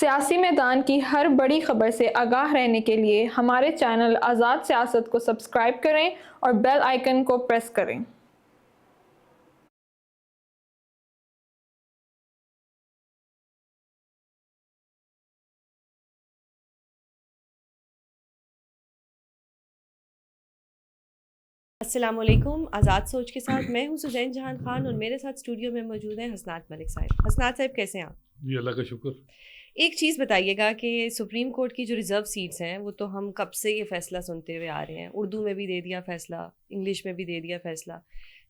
सियासी मैदान की हर बड़ी खबर से आगाह रहने के लिए हमारे चैनल आज़ाद सियासत को सब्सक्राइब करें और बेल आइकन को प्रेस करें। अस्सलामुअलैकुम। आज़ाद सोच के साथ मैं हूं सुजैन जहान खान और मेरे साथ स्टूडियो में मौजूद हैं हसनात मलिक साहब। हसनात साहब कैसे हैं आप? जी अल्लाह का शुक्र। एक चीज़ बताइएगा कि सुप्रीम कोर्ट की जो रिज़र्व सीट्स हैं वो तो हम कब से ये फ़ैसला सुनते हुए आ रहे हैं, उर्दू में भी दे दिया फ़ैसला, इंग्लिश में भी दे दिया फ़ैसला।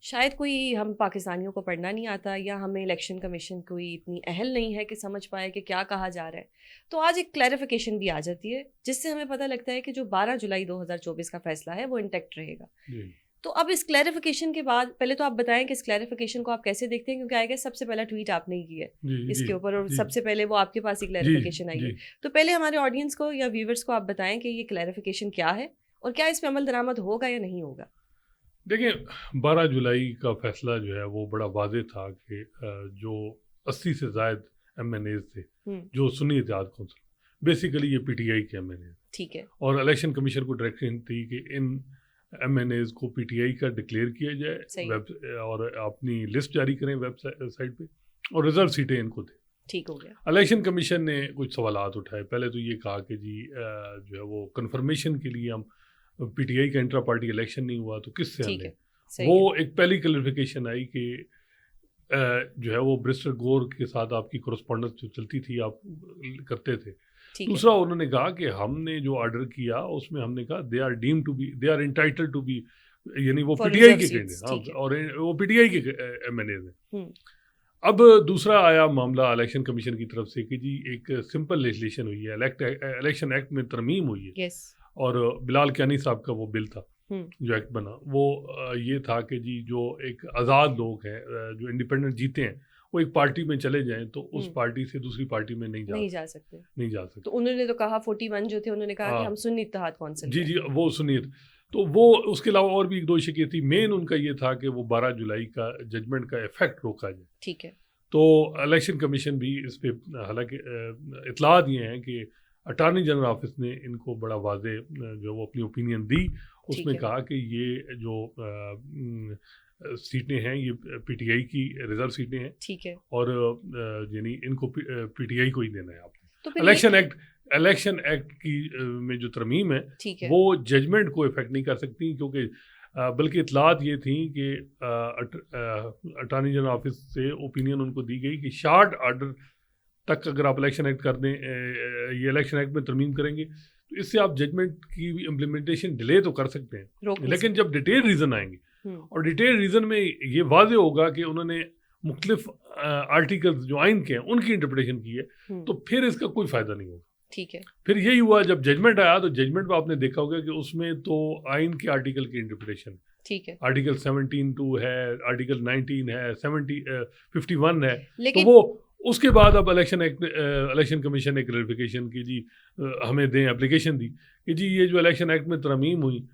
शायद कोई हम पाकिस्तानियों को पढ़ना नहीं आता या हमें इलेक्शन कमीशन कोई इतनी अहल नहीं है कि समझ पाए कि क्या कहा जा रहा है। तो आज एक क्लैरिफिकेशन भी आ जाती है जिससे हमें पता लगता है कि जो 12 जुलाई 2024 का फ़ैसला है वो इंटैक्ट रहेगा। तो अब इस क्लैरिफिकेशन के बाद पहले तो आप बताएं कि इस क्लैरिफिकेशन को आप कैसे देखते हैं, क्योंकि आएगा सबसे पहला ट्वीट आपने ही किया है इसके ऊपर और सबसे पहले वो आपके पास ही क्लैरिफिकेशन आई है। तो पहले हमारे ऑडियंस को या व्यूवर्स को आप बताएं कि ये क्लैरिफिकेशन क्या है और क्या इस पे अमल दरामद होगा या नहीं होगा। देखिए 12 जुलाई का फैसला जो है वो बड़ा वाज़ेह था कि जो 80 से ज़ायद MNAs थे जो सुन्नी इत्तेहाद कौंसिल, बेसिकली ये PTI के MNAs, ठीक है, और इलेक्शन कमीशन को डायरेक्शन थी कि इन MNAs को PTI का डिक्लेयर किया जाए और अपनी लिस्ट जारी करें वेबसाइट पे, और रिजर्व सीटें इनको दें। ठीक हो गया। इलेक्शन कमीशन ने कुछ सवालात उठाए। पहले तो ये कहा कि जी जो है वो कन्फर्मेशन के लिए हम PTI का इंट्रा पार्टी इलेक्शन नहीं हुआ तो किससे हम लें। वो एक पहली क्लैरिफिकेशन आई कि जो है वो बैरिस्टर गौर के साथ आपकी कोरस्पॉन्डेंस जो चलती थी आप करते थे। दूसरा उन्होंने कहा कि हमने जो ऑर्डर किया उसमें हमने कहा they are entitled to be, यानी वो PTI के कैंडिडेट और वो PTI के MNAs हैं। अब दूसरा आया मामला इलेक्शन कमीशन की तरफ से कि जी एक सिंपल लेजिस्लेशन हुई है, इलेक्शन एक्ट में तरमीम हुई है, और बिलाल कियानी साहब का वो बिल था जो एक्ट बना, वो ये था कि जी जो एक आज़ाद लोग हैं जो इंडिपेंडेंट जीते हैं वो एक पार्टी में चले जाएं तो उस पार्टी से दूसरी पार्टी में नहीं जा सकते। तो उन्होंने तो कहा 41 जो थे उन्होंने कहा कि हम सुन्नी इत्तेहाद कौंसिल, जी वो सुन्नी, तो वो उसके अलावा और भी एक दो शिकायत थी। मेन उनका ये था कि वो 12 जुलाई का जजमेंट का इफेक्ट रोका जाए। ठीक है। तो इलेक्शन कमीशन भी इस पे हालांकि इतला दिए हैं कि अटॉर्नी जनरल ऑफिस ने इनको बड़ा वाजे जो वो अपनी ओपिनियन दी, उसमें कहा कि ये जो सीटें हैं ये PTI की रिजर्व सीटें हैं, ठीक है, और यानी इनको PTI को ही देना है आपको। तो इलेक्शन एक्ट की में जो तरमीम है वो जजमेंट को इफेक्ट नहीं कर सकती, क्योंकि बल्कि इतलात ये थी कि अटॉर्नी जनरल ऑफिस से ओपिनियन उनको दी गई कि शॉर्ट ऑर्डर तक अगर आप इलेक्शन एक्ट कर दें, ये इलेक्शन एक्ट में तरमीम करेंगे तो इससे आप जजमेंट की इम्प्लीमेंटेशन डिले तो कर सकते हैं, लेकिन जब डिटेल रीज़न आएंगे और डिटेल रीज़न में ये वाज़ेह होगा कि उन्होंने मुख्तलिफ आर्टिकल्स जो आइन के हैं उनकी इंटरप्रिटेशन की है, तो फिर इसका कोई फ़ायदा नहीं होगा। ठीक है। फिर यही हुआ जब जजमेंट आया तो जजमेंट में आपने देखा होगा कि उसमें तो आइन के आर्टिकल की इंटरप्रिटेशन, ठीक है, आर्टिकल 17(2) है, आर्टिकल 19 है, 51 है, तो वो उसके बाद अब इलेक्शन कमीशन ने क्लैरिफिकेशन की जी हमें दें, एप्लीकेशन दी कि जी ये जो इलेक्शन एक्ट में तरमीम हुई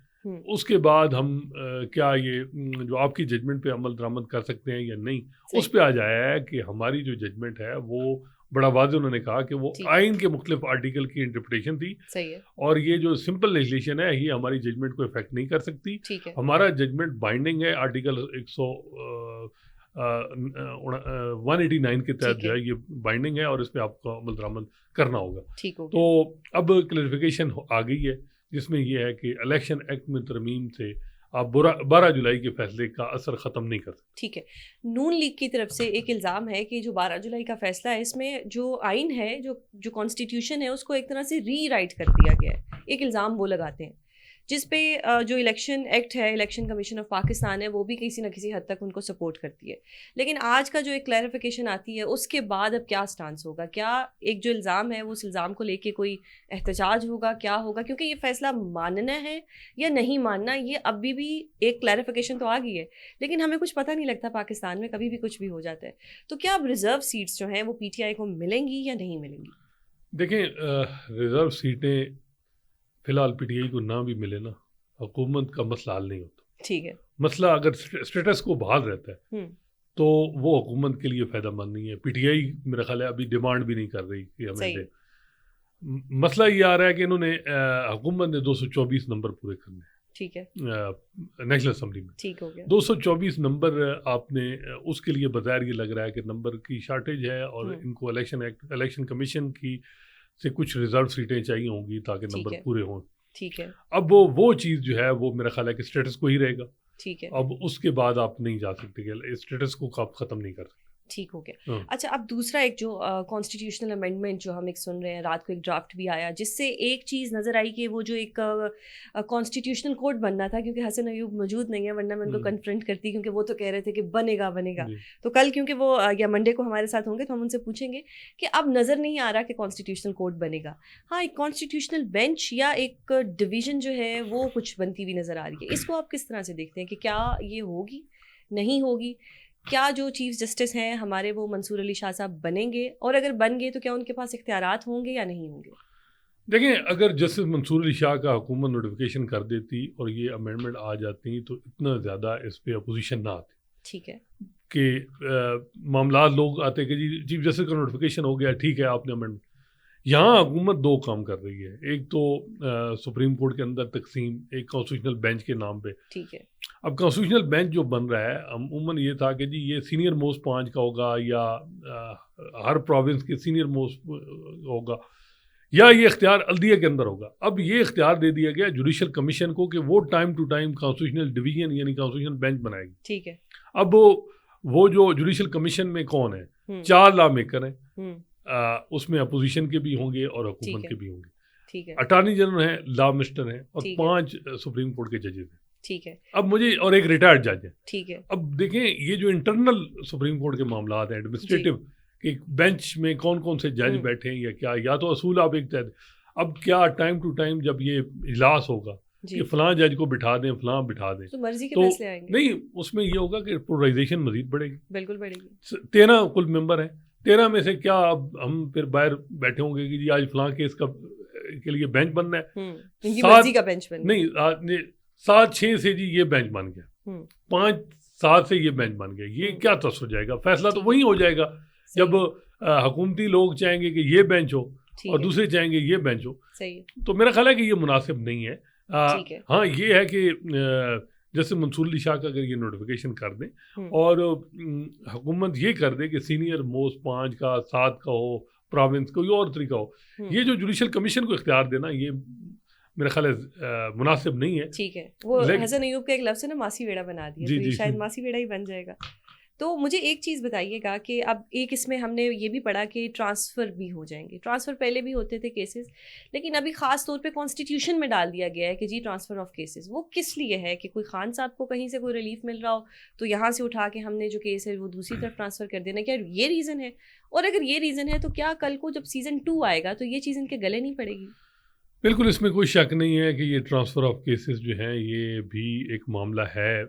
उसके बाद हम क्या ये जो आपकी जजमेंट पे अमल दरामद कर सकते हैं या नहीं, उस पे आ जाया है कि हमारी जो जजमेंट है वो बड़ा वाज़ेह उन्होंने कहा कि वो आइन के मुख्तलिफ आर्टिकल की इंटरप्रिटेशन थी, सही है, और ये जो सिंपल लेजिस्लेशन है ये हमारी जजमेंट को इफेक्ट नहीं कर सकती। हमारा जजमेंट बाइंडिंग है, आर्टिकल 189 के तहत जो है ये बाइंडिंग है और इस पर आपको अमल दरामद करना होगा। तो अब क्लैरिफिकेशन आ गई है जिसमें यह है कि इलेक्शन एक्ट में तरमीम से आप 12 जुलाई के फैसले का असर ख़त्म नहीं कर सकते। ठीक है। नून लीग की तरफ से एक इल्ज़ाम है कि जो 12 जुलाई का फैसला है इसमें जो आइन है, जो कॉन्स्टिट्यूशन है उसको एक तरह से रीराइट कर दिया गया है, एक इल्ज़ाम वो लगाते हैं, जिस पे जो इलेक्शन एक्ट है, इलेक्शन कमीशन ऑफ पाकिस्तान है, वो भी किसी न किसी हद तक उनको सपोर्ट करती है। लेकिन आज का जो एक क्लैरिफिकेशन आती है उसके बाद अब क्या स्टांस होगा, क्या एक जो इल्ज़ाम है वो उस इल्ज़ाम को लेके कोई एहतजाज होगा, क्या होगा, क्योंकि ये फैसला मानना है या नहीं मानना, ये अभी भी एक क्लैरिफिकेशन तो आ गई है लेकिन हमें कुछ पता नहीं लगता, पाकिस्तान में कभी भी कुछ भी हो जाता है। तो क्या अब रिजर्व सीट्स जो हैं वो PTI को मिलेंगी या नहीं मिलेंगी? देखें रिजर्व सीटें फिलहाल PTI को ना भी मिले ना, हुकूमत का मसला हल नहीं होता। ठीक है। मसला अगर स्टेटस को बहाल रहता है तो वो हुकूमत के लिए फ़ायदा मंद नहीं है। PTI मेरा ख्याल है अभी डिमांड भी नहीं कर रही कि हमें दे, मसला ये आ रहा है कि इन्होंने हुकूमत ने 224 नंबर पूरे करने हैं, ठीक है, नेशनल असम्बली में। ठीक हो गया। 224 नंबर आपने उसके लिए बज़ाहिर ये लग रहा है कि नंबर की शार्टेज है और इनको इलेक्शन कमीशन की से कुछ रिजर्व सीटें चाहिए होंगी ताकि नंबर पूरे हों। ठीक है। अब वो चीज़ जो है वो मेरा ख्याल है कि स्टेटस को ही रहेगा। ठीक है। अब उसके बाद आप नहीं जा सकते कि स्टेटस को आप ख़त्म नहीं कर सकते। ठीक हो गया। अच्छा, अब दूसरा एक जो कॉन्स्टिट्यूशनल अमेंडमेंट जो हम एक सुन रहे हैं, रात को एक ड्राफ्ट भी आया जिससे एक चीज़ नज़र आई कि वो जो एक कॉन्स्टिट्यूशनल कोड बनना था, क्योंकि हसन अयूब मौजूद नहीं है वरना मैं उनको कन्फ्रंट करती, क्योंकि वो तो कह रहे थे कि बनेगा बनेगा। तो कल क्योंकि वो या मंडे को हमारे साथ होंगे तो हम उनसे पूछेंगे कि अब नज़र नहीं आ रहा कि कॉन्स्टिट्यूशनल कोड बनेगा। हाँ, एक कॉन्स्टिट्यूशनल बेंच या एक डिवीज़न जो है वो कुछ बनती हुई नज़र आ रही है। इसको आप किस तरह से देखते हैं कि क्या ये होगी, नहीं होगी? क्या जो चीफ जस्टिस हैं हमारे वो मंसूर अली शाह साहब बनेंगे, और अगर बन गए तो क्या उनके पास इख्तियारात होंगे या नहीं होंगे? देखें, अगर जस्टिस मंसूर अली शाह का हुकूमत नोटिफिकेशन कर देती और ये अमेंडमेंट आ जाती तो इतना ज़्यादा इस पे अपोजिशन ना आती। ठीक है कि मामला लोग आते कि जी चीफ जस्टिस का नोटिफिकेशन हो गया, ठीक है आपने अमेंडमेंट। यहाँ हुकूमत दो काम कर रही है, एक तो सुप्रीम कोर्ट के अंदर तकसीम, एक कॉन्स्टिट्यूशनल बेंच के नाम पे। ठीक है। अब कॉन्स्टिट्यूशनल बेंच जो बन रहा है, अमूमन ये था कि जी ये सीनियर मोस्ट 5 का होगा या हर प्रोविंस के सीनियर मोस्ट होगा, या ये इख्तियार अल्दिया के अंदर होगा। अब ये इख्तियार दे दिया गया जुडिशल कमीशन को कि वो time to time constitutional division यानी कॉन्स्टिट्यूशनल बेंच बनाएगी। ठीक है। अब वो जो जुडिशल कमीशन में कौन है, 4 लॉ मेकर हैं, उसमें अपोजिशन के भी होंगे और हुकूमत के भी होंगे। ठीक है। अटॉर्नी जनरल हैं, लॉ मिनिस्टर हैं और 5 सुप्रीम कोर्ट के जजेस हैं। ठीक है। अब मुझे और एक रिटायर्ड जज है। ठीक है। अब देखें ये जो इंटरनल सुप्रीम कोर्ट के मामला हैं एडमिनिस्ट्रेटिव कि बेंच में कौन कौन से जज बैठे हैं या क्या, या तो असूल आप एक तहत, अब क्या टाइम टू टाइम जब ये इजलास होगा कि फलां जज को बिठा दें, फलां बिठा दें, तो मर्जी के फैसले आएंगे। नहीं, उसमें ये होगा कि पोलराइजेशन मजीद बढ़ेगी। बिल्कुल बढ़ेगी। 13 कुल मेंबर हैं, 13 में से क्या अब हम फिर बाहर बैठे होंगे कि जी आज फलां केस का के लिए बेंच बनना है, मर्जी का बेंच बनना नहीं, 7-6 से जी ये बेंच बन गया, 5-7 से ये बेंच बन गया, ये क्या तस हो जाएगा? फैसला तो वही हो जाएगा जब हुकूमती लोग चाहेंगे कि ये बेंच हो और दूसरे चाहेंगे ये बेंच हो। सही। तो मेरा ख्याल है कि ये मुनासिब नहीं है। हाँ, ये है कि जैसे मंसूर अली शाह का अगर ये नोटिफिकेशन कर दें और हुकूमत ये कर दे कि सीनियर मोस्ट 5 का 7 का हो, प्रोविंस कोई और तरीका हो, ये जो जुडिशल कमीशन को इख्तियार देना ये मेरा ख्याल है मुनासिब नहीं है। ठीक है। वो हसन अयूब का एक लफ्ज़ है ना, मासी वेड़ा बना दिया, तो ये शायद मासी वेड़ा ही बन जाएगा। तो मुझे एक चीज़ बताइएगा कि अब एक इसमें हमने ये भी पढ़ा कि ट्रांसफ़र भी हो जाएंगे। ट्रांसफ़र पहले भी होते थे केसेस, लेकिन अभी ख़ास तौर पे कॉन्स्टिट्यूशन में डाल दिया गया है कि जी ट्रांसफ़र ऑफ केसेस। वो किस लिए है कि कोई खान साहब को कहीं से कोई रिलीफ मिल रहा हो तो यहाँ से उठा के हमने जो केस है वो दूसरी तरफ ट्रांसफ़र कर देना, क्या ये रीज़न है? और अगर ये रीज़न है तो क्या कल को जब सीज़न 2 आएगा तो ये चीज़ इनके गले नहीं पड़ेगी? बिल्कुल, इसमें कोई शक नहीं है कि ये ट्रांसफ़र ऑफ केसेस जो हैं ये भी एक मामला है,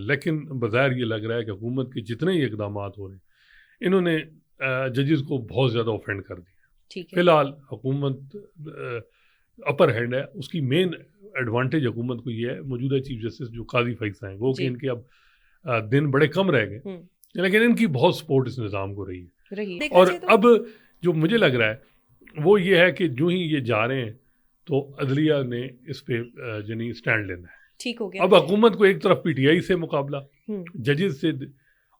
लेकिन बज़ाहिर ये लग रहा है कि हुकूमत के जितने ही इक़दाम हो रहे हैं इन्होंने जजेस को बहुत ज़्यादा ऑफेंड कर दिया। ठीक है। फ़िलहाल हुकूमत अपर हैंड है, उसकी मेन एडवांटेज हुकूमत को ये है, मौजूदा चीफ जस्टिस जो काजी फैसला हैं वो कि इनके अब दिन बड़े कम रह गए, लेकिन इनकी बहुत सपोर्ट इस निज़ाम को रही है। और अब जो मुझे लग रहा है वो ये है कि जो ही ये जा रहे हैं तो अदलिया ने इस पे यानी स्टैंड लेना है। ठीक हो गया। अब हुकूमत को एक तरफ पीटीआई से मुकाबला, जजेस से,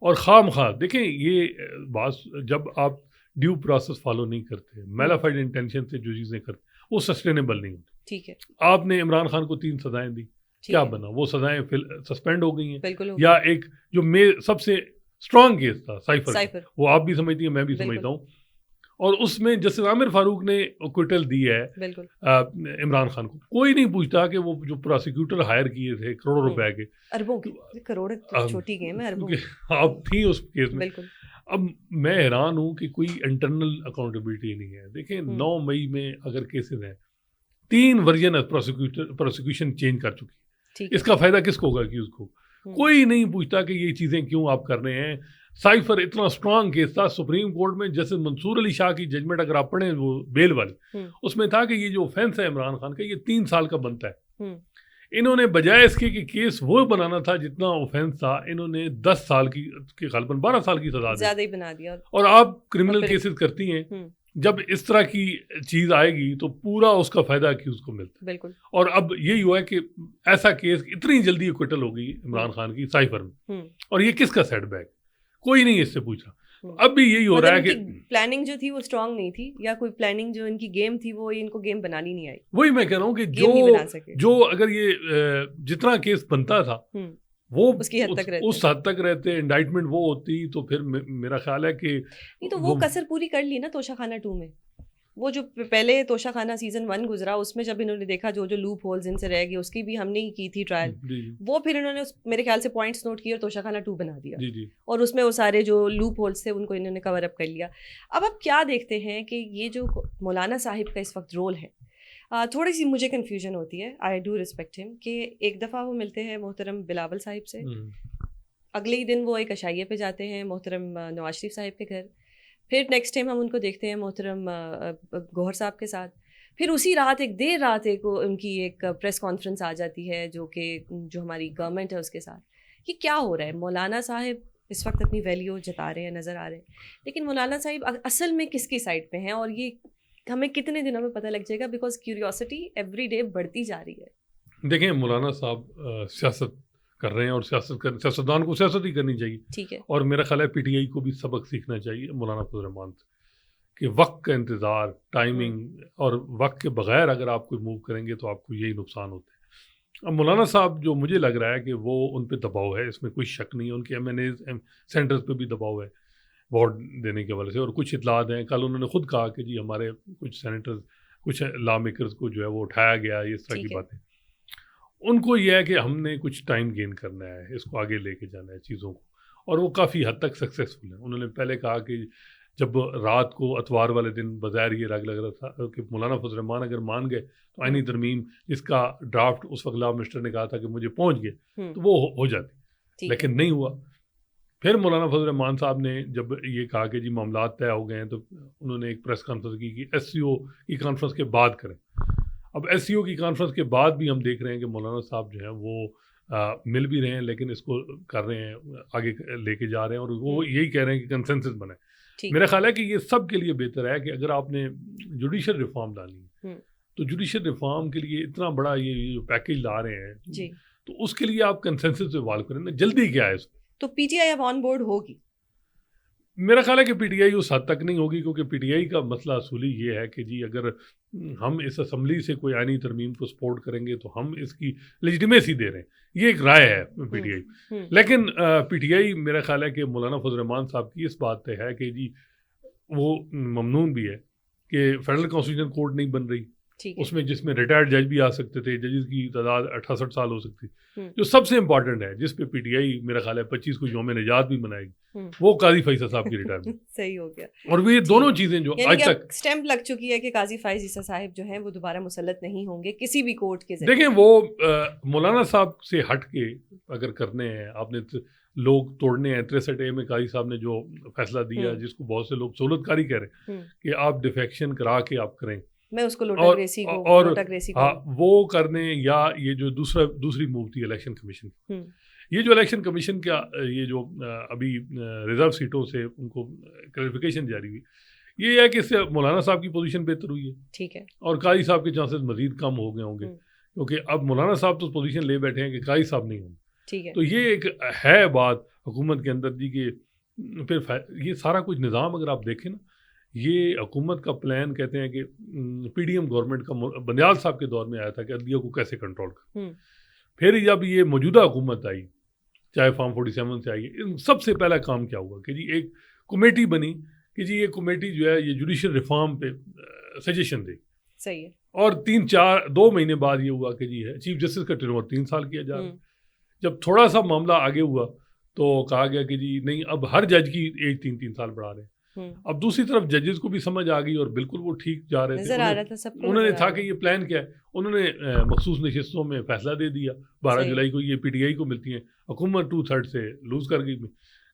और खामखा देखें ये बात, जब आप ड्यू प्रोसेस फॉलो नहीं करते, मैलाफाइड इंटेंशन से जो चीज़ें करते वो सस्टेनेबल नहीं होती। ठीक है। आपने इमरान खान को 3 सजाएं दी, क्या बना? वो सजाएं सस्पेंड हो गई हैं। या एक जो सबसे स्ट्रॉन्ग केस था साइफर, वो आप भी समझती हैं, मैं भी समझता हूँ, और उसमें जस्टिस आमिर फारूक ने क्विटल दी है इमरान खान को। कोई नहीं पूछता कि वो जो प्रोसिक्यूटर हायर किए थे करोड़ों रुपए के, अरबों के, करोड़ छोटी गेम है, अरबों आप थी उस केस में। अब मैं हैरान हूँ कि कोई इंटरनल अकाउंटेबिलिटी नहीं है। देखें 9 मई में अगर केसेस हैं, 3 वर्जन प्रोसिक्यूशन चेंज कर चुकी, इसका फायदा किसको होगा? कि उसको कोई नहीं पूछता कि ये चीज़ें क्यों आप कर रहे हैं। साइफर इतना स्ट्रांग केस था सुप्रीम कोर्ट में, जैसे मंसूर अली शाह की जजमेंट अगर आप पढ़ें वो बेल वाली, उसमें था कि ये जो ऑफेंस है इमरान खान का ये 3 साल का बनता है। इन्होंने बजाय इसके कि केस वो बनाना था जितना ऑफेंस था, इन्होंने 10 साल की गालिबन 12 साल की सजा ज़्यादा ही बना दिया। और आप क्रिमिनल केसेस करती हैं जब इस तरह की चीज़ आएगी तो पूरा उसका फ़ायदा कि उसको मिलता है। बिल्कुल। और अब यही हुआ है कि ऐसा केस इतनी जल्दी एक्विटल हो गई इमरान खान की साइफर में, और ये किसका सेटबैक, कोई नहीं इससे पूछा। अब भी यही हो रहा है कि प्लानिंग जो थी वो स्ट्रांग नहीं थी, या कोई प्लानिंग जो इनकी गेम थी वो इनको गेम बनानी नहीं आई। वही मैं कह रहा हूँ कि जो अगर ये जितना केस बनता था वो उसकी हद तक रहते, उस हद तक रहते, इंडाइटमेंट वो होती, तो फिर मेरा ख्याल है कि नहीं तो वो कसर पूरी कर ली ना तोशाखाना 2 में। वो जो पहले तोशाखाना सीजन 1 गुजरा उसमें जब इन्होंने देखा जो जो लूप होल्स इनसे रह गए, उसकी भी हमने ही की थी ट्रायल, वो फिर इन्होंने मेरे ख्याल से पॉइंट्स नोट किए और तोशाखाना 2 बना दिया। जी। और उसमें वो सारे जो लूप होल्स थे उनको इन्होंने कवर अप कर लिया। अब आप क्या देखते हैं कि ये जो मौलाना साहिब का इस वक्त रोल है, थोड़ी सी मुझे कन्फ्यूजन होती है। आई डू रिस्पेक्ट हिम कि एक दफ़ा वो मिलते हैं मोहतरम बिलावल साहिब से, अगले ही दिन वो एक अशाइये पे जाते हैं मोहतरम नवाज शरीफ साहिब के घर, फिर नेक्स्ट टाइम हम उनको देखते हैं मोहतरम गौहर साहब के साथ, फिर उसी रात एक देर रात एक उनकी एक प्रेस कॉन्फ्रेंस आ जाती है जो हमारी गवर्नमेंट है उसके साथ। ये क्या हो रहा है? मौलाना साहिब इस वक्त अपनी वैल्यू जता रहे हैं, नज़र आ रहे हैं, लेकिन मौलाना साहिब असल में किसकी साइड पे हैं और ये हमें कितने दिनों में पता लग जाएगा? बिकॉज क्यूरियोसिटी एवरी डे बढ़ती जा रही है। देखें, मौलाना साहब सियासत कर रहे हैं और सियासतदान को सियासत ही करनी चाहिए, ठीक है। और मेरा ख्याल है पीटीआई को भी सबक सीखना चाहिए मौलाना फजल रहमान से कि वक्त का इंतज़ार, टाइमिंग और वक्त के बगैर अगर आप कोई मूव करेंगे तो आपको यही नुकसान होते हैं। अब मौलाना साहब जो मुझे लग रहा है कि वो उन पर दबाव है, इसमें कोई शक नहीं है, उनके MNAs सेंटर्स पे भी दबाव है वोट देने के वजह से, और कुछ इतलात हैं, कल उन्होंने खुद कहा कि जी हमारे कुछ सेनेटर्स, कुछ लॉ मेकर्स को जो है वो उठाया गया, इस तरह की बातें। उनको यह है कि हमने कुछ टाइम गेन करना है, इसको आगे लेके जाना है चीज़ों को, और वो काफ़ी हद तक सक्सेसफुल है। उन्होंने पहले कहा कि जब रात को अतवार वाले दिन बाज़ार ये लग रहा था कि मौलाना फजल रहमान अगर मान गए तो आईनी तरमीम जिसका ड्राफ्ट उस वक्त लॉ मिनिस्टर ने कहा था कि मुझे पहुँच गए तो वो हो जाती, लेकिन नहीं हुआ। फिर मौलाना फजल रहमान साहब ने जब ये कहा कि जी मामला तय हो गए हैं तो उन्होंने एक प्रेस कॉन्फ्रेंस की कि SCO की कॉन्फ्रेंस के बाद करें। अब SCO की कॉन्फ्रेंस के बाद भी हम देख रहे हैं कि मौलाना साहब जो है वो मिल भी रहे हैं, लेकिन इसको कर रहे हैं, आगे लेके जा रहे हैं, और वो यही कह रहे हैं कि कंसेंसस बने। मेरा ख्याल है कि ये सब के लिए बेहतर है कि अगर आपने जुडिशल रिफॉर्म लानी है तो जुडिशल रिफॉर्म के लिए इतना बड़ा ये जो पैकेज ला रहे हैं तो उसके लिए आप कंसेंसस पे इवॉल्व करें ना, जल्दी क्या है इसको। तो PTI अब ऑन बोर्ड होगी? मेरा ख्याल है कि PTI उस हद तक नहीं होगी, क्योंकि PTI का मसला असूली ये है कि जी अगर हम इस असम्बली से कोई आईनी तरमीम को सपोर्ट करेंगे तो हम इसकी लेजिटिमेसी दे रहे हैं, ये एक राय है PTI। लेकिन PTI मेरा ख्याल है कि मौलाना फजल रहमान साहब की इस बात पे है कि जी वो ममनून भी है कि फेडरल कॉन्स्टिट्यूशन कोर्ट नहीं बन रही, उसमें जिसमें रिटायर्ड जज भी आ सकते थे, जजेस की तादाद 68 साल हो सकती, जो सबसे इम्पोर्टेंट है जिस पे PTI मेरा ख्याल है 25 को यौम निजात भी मनाएगी, वो काजी फैज़ साहब की रिटायरमेंट। सही हो गया। और वे दोनों चीज़ें जो आज तक स्टैंप लग चुकी है कि काजी फैज़ साहब जो हैं वो दोबारा मुसल्लत नहीं होंगे किसी भी कोर्ट के ज़रिए। देखें, वो मौलाना साहब से हट के अगर करने हैं, आपने लोग तोड़ने हैं, 63A में काजी साहब ने जो फैसला दिया जिसको बहुत से लोग सहूलतकारी कह रहे हैं कि आप डिफेक्शन करा के आप करें, मैं उसको लोटाग्रेसी को वो करने, या ये जो दूसरी मूव थी इलेक्शन कमीशन, ये जो इलेक्शन कमीशन का ये जो अभी रिजर्व सीटों से उनको क्लैरिफिकेशन जारी हुई, ये है कि इससे मौलाना साहब की पोजीशन बेहतर हुई है, ठीक है, और काजी साहब के चांसेस मजीद कम हो गए होंगे, क्योंकि अब मौलाना साहब तो पोजीशन ले बैठे हैं कि काजी साहब नहीं होंगे, ठीक है। तो ये एक है बात हुकूमत के अंदर जी कि फिर ये सारा कुछ निज़ाम अगर आप देखें ना, ये हुकूमत का प्लान कहते हैं कि PDM गवर्नमेंट का बंदियाल साहब के दौर में आया था कि अदलिया को कैसे कंट्रोल कर। फिर जब ये मौजूदा हुकूमत आई, चाहे फॉर्म 47 से आई, सबसे पहला काम क्या हुआ कि जी एक कमेटी बनी कि जी ये कमेटी जो है ये जुडिशल रिफॉर्म पे सजेशन दे। सही है। और 2 महीने बाद ये हुआ कि जी है चीफ जस्टिस का टेन्योर 3 साल किया जा रहा है। जब थोड़ा सा मामला आगे हुआ तो कहा गया कि जी नहीं, अब हर जज की एज 3-3 साल बढ़ा रहे हैं। अब दूसरी तरफ जजेस को भी समझ आ गई और बिल्कुल वो ठीक जा रहे थे। उन्होंने था कि ये प्लान क्या है, उन्होंने मखसूस नशिस्तों में फैसला दे दिया 12 जुलाई को ये PTI को मिलती हैं, हुकूमत 2/3 से लूज़ कर गई।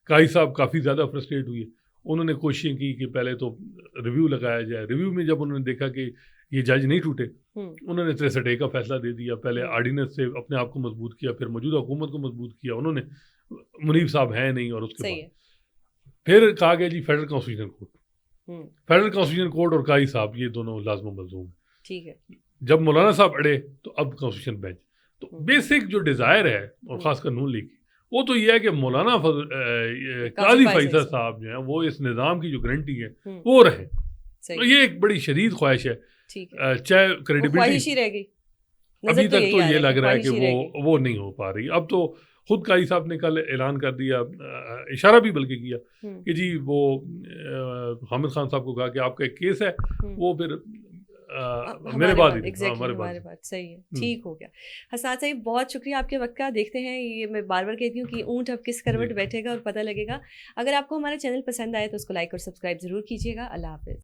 काजी साहब काफ़ी ज़्यादा फ्रस्ट्रेट हुए, उन्होंने कोशिशें की कि पहले तो रिव्यू लगाया जाए। रिव्यू में जब उन्होंने देखा कि ये जज नहीं टूटे, उन्होंने 63A का फैसला दे दिया। पहले आर्डिनेंस से अपने आप को मजबूत किया, फिर मौजूदा हुकूमत को मजबूत किया। उन्होंने मुनीब साहब हैं नहीं, और उसके बाद फिर कहा गया जी federal constitution court. Federal constitution court और काई साहब ये दोनों लाजम मलजूम है। ठीक है। जब मौलाना साहब अड़े तो अब कॉन्स्टिट्यूशन बेंच। तो बेसिक जो डिज़ायर है और ख़ासकर नून लीग की, वो तो ये है कि मौलाना काजी फैसल साहब जो हैं वो इस निज़ाम की जो गारंटी है वो रहे। तो ये एक बड़ी शदीद ख्वाहिश है, चाहे क्रेडिबिलिटी रह गई अभी तक तो ये लग रहा है कि वो नहीं हो पा रही। अब तो खुद काई साहब ने कल ऐलान कर दिया, इशारा भी बल्कि किया कि जी वो हामिद खान साहब को कहा कि आपका एक केस है, वो फिर मेरे बाद हमारे बात सही है। ठीक हो गया। हसन साहब बहुत शुक्रिया आपके वक्त का। देखते हैं, ये मैं बार बार कहती हूँ कि ऊँट अब किस करवट बैठेगा और पता लगेगा। अगर आपको हमारा चैनल पसंद आए तो उसको लाइक और सब्सक्राइब ज़रूर कीजिएगा। अल्लाह हाफ़िज़।